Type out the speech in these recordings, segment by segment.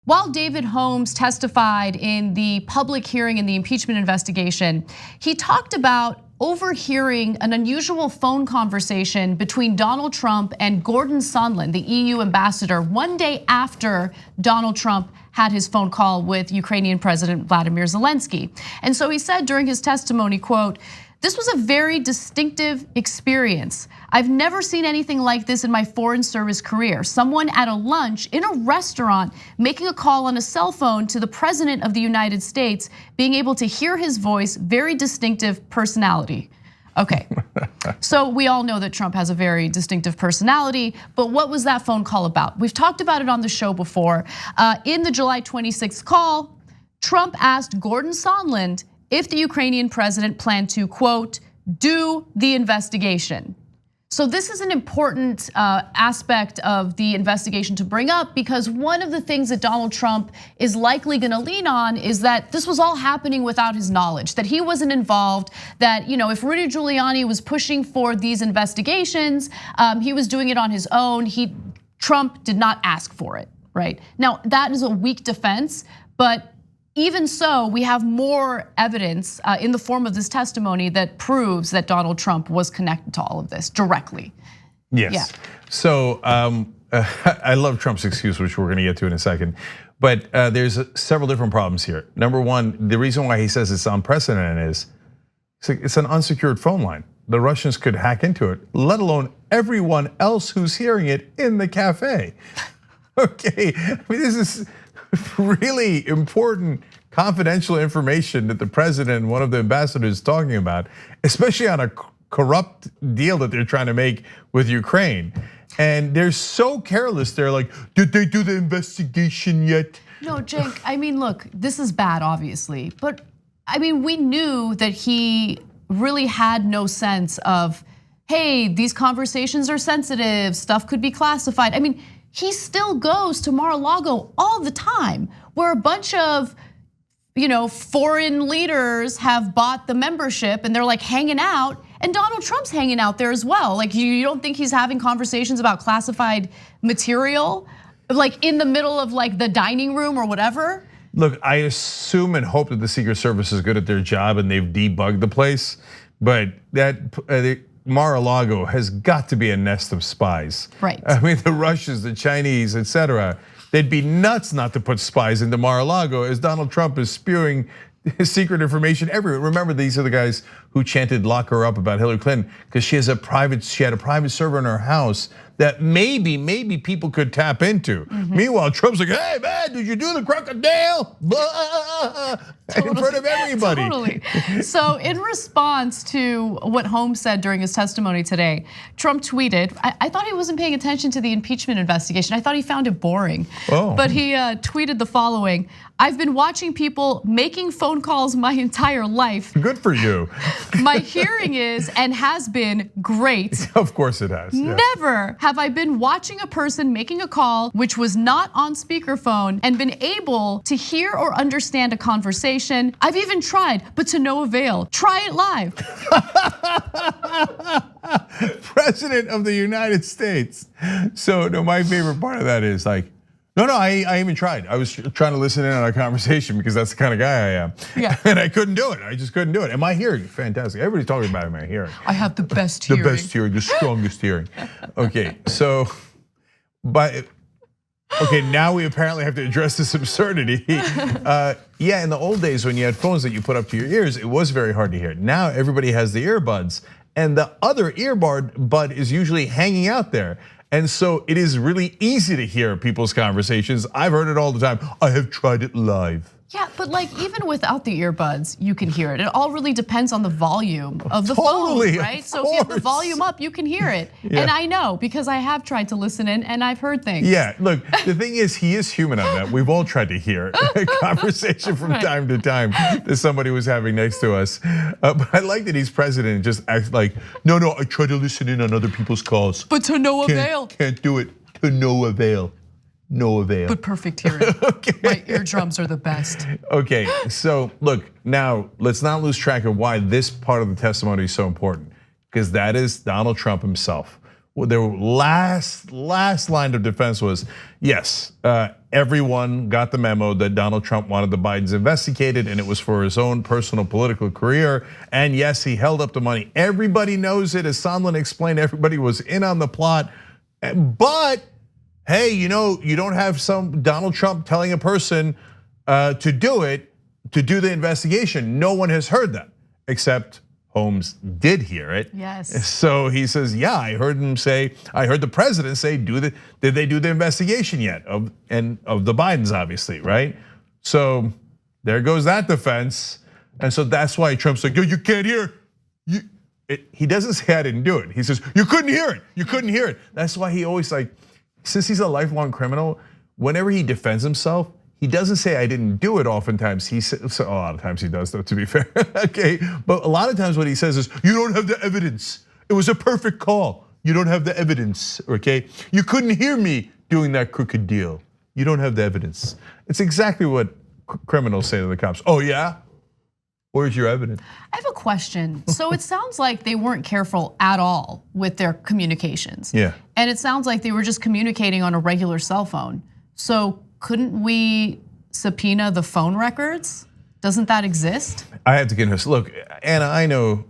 While David Holmes testified in the public hearing in the impeachment investigation, he talked about overhearing an unusual phone conversation between Donald Trump and Gordon Sondland, the EU ambassador, one day after Donald Trump had his phone call with Ukrainian President Vladimir Zelensky. And so he said during his testimony, quote, "This was a very distinctive experience. I've never seen anything like this in my foreign service career. Someone at a lunch in a restaurant making a call on a cell phone to the President of the United States, being able to hear his voice, very distinctive personality." Okay, so we all know that Trump has a very distinctive personality, but what was that phone call about? We've talked about it on the show before. In the July 26th call, Trump asked Gordon Sondland if the Ukrainian president planned to, quote, "do the investigation." So this is an important aspect of the investigation to bring up, because one of the things that Donald Trump is likely gonna lean on is that this was all happening without his knowledge, that he wasn't involved, that if Rudy Giuliani was pushing for these investigations, he was doing it on his own. Trump did not ask for it, right? Now, that is a weak defense, but even so, we have more evidence in the form of this testimony that proves that Donald Trump was connected to all of this directly. Yes. Yeah. So I love Trump's excuse, which we're going to get to in a second. But there's several different problems here. Number one, the reason why he says it's unprecedented is it's an unsecured phone line. The Russians could hack into it, let alone everyone else who's hearing it in the cafe. Okay, I mean, this is really important confidential information that the president and one of the ambassadors is talking about, especially on a corrupt deal that they're trying to make with Ukraine. And they're so careless. They're like, did they do the investigation yet? No, Jake, I mean, look, this is bad, obviously. But I mean, we knew that he really had no sense of, hey, these conversations are sensitive, stuff could be classified. I mean, he still goes to Mar-a-Lago all the time, where a bunch of foreign leaders have bought the membership and they're like hanging out, and Donald Trump's hanging out there as well. Like, you don't think he's having conversations about classified material, like in the middle of like the dining room or whatever? Look, I assume and hope that the Secret Service is good at their job and they've debugged the place, but that Mar-a-Lago has got to be a nest of spies. Right. I mean, the Russians, the Chinese, etc. They'd be nuts not to put spies into Mar-a-Lago as Donald Trump is spewing secret information everywhere. Remember, these are the guys who chanted "lock her up" about Hillary Clinton because she had a private server in her house that maybe people could tap into. Meanwhile, Trump's like, "Hey man, did you do the crocodile?" In front of everybody. Totally. So in response to what Holmes said during his testimony today, Trump tweeted, I thought he wasn't paying attention to the impeachment investigation. I thought he found it boring. Oh. But he tweeted the following: "I've been watching people making phone calls my entire life. Good for you. My hearing is and has been great. Of course it has. Yeah. Never have I been watching a person making a call which was not on speakerphone and been able to hear or understand a conversation. I've even tried, but to no avail. Try it live." President of the United States. So no, my favorite part of that is like, no, I even tried. I was trying to listen in on a conversation because that's the kind of guy I am. Yeah. And I couldn't do it. I just couldn't do it. And my hearing, fantastic. Everybody's talking about my hearing. I have the best hearing. The best hearing, the strongest hearing. Okay, so, okay, now we apparently have to address this absurdity. Yeah, in the old days when you had phones that you put up to your ears, it was very hard to hear. Now everybody has the earbuds, and the other earbud is usually hanging out there. And so it is really easy to hear people's conversations. I've heard it all the time. I have tried it live. Yeah, but like even without the earbuds, you can hear it. It all really depends on the volume of the phone, right? So if you have the volume up, you can hear it. Yeah. And I know because I have tried to listen in and I've heard things. Yeah, look, the thing is he is human on that. We've all tried to hear a conversation from time to time that somebody was having next to us. But I like that he's president and just acts like, no, I try to listen in on other people's calls. But to no avail. Can't do it, to no avail. No avail. But perfect hearing. Okay. My eardrums are the best. Okay, so look, now let's not lose track of why this part of the testimony is so important, because that is Donald Trump himself. Well, their last line of defense was, yes, Everyone got the memo that Donald Trump wanted the Bidens investigated, and it was for his own personal political career. And yes, he held up the money. Everybody knows it. As Sondland explained, everybody was in on the plot. But hey, you don't have some Donald Trump telling a person to do it, to do the investigation. No one has heard that, except Holmes did hear it. Yes. So he says, yeah, I heard the president say, did they do the investigation yet? Of the Bidens, obviously, right? So there goes that defense. And so that's why Trump's like, you can't hear. He doesn't say I didn't do it. He says, you couldn't hear it. You couldn't hear it. That's why he always since he's a lifelong criminal, whenever he defends himself, he doesn't say I didn't do it. Oftentimes he says, a lot of times he does, though, to be fair. Okay, but a lot of times what he says is, you don't have the evidence. It was a perfect call. You don't have the evidence, okay? You couldn't hear me doing that crooked deal. You don't have the evidence. It's exactly what criminals say to the cops. Oh yeah? Where's your evidence? I have a question. So it sounds like they weren't careful at all with their communications. Yeah. And it sounds like they were just communicating on a regular cell phone. So couldn't we subpoena the phone records? Doesn't that exist? I have to get this. Look, Anna, I know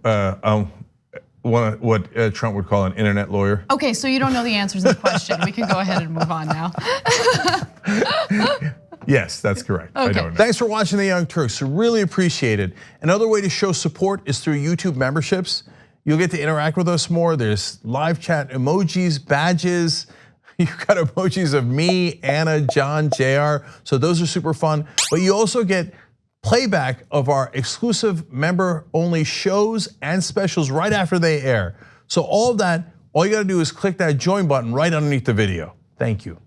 what Trump would call an internet lawyer. Okay, so you don't know the answers to the question. We can go ahead and move on now. Yes, that's correct. Okay. I don't know. Thanks for watching The Young Turks. Really appreciate it. Another way to show support is through YouTube memberships. You'll get to interact with us more. There's live chat emojis, badges. You've got emojis of me, Anna, John, JR. So those are super fun. But you also get playback of our exclusive member-only shows and specials right after they air. So all of that, all you gotta do is click that join button right underneath the video. Thank you.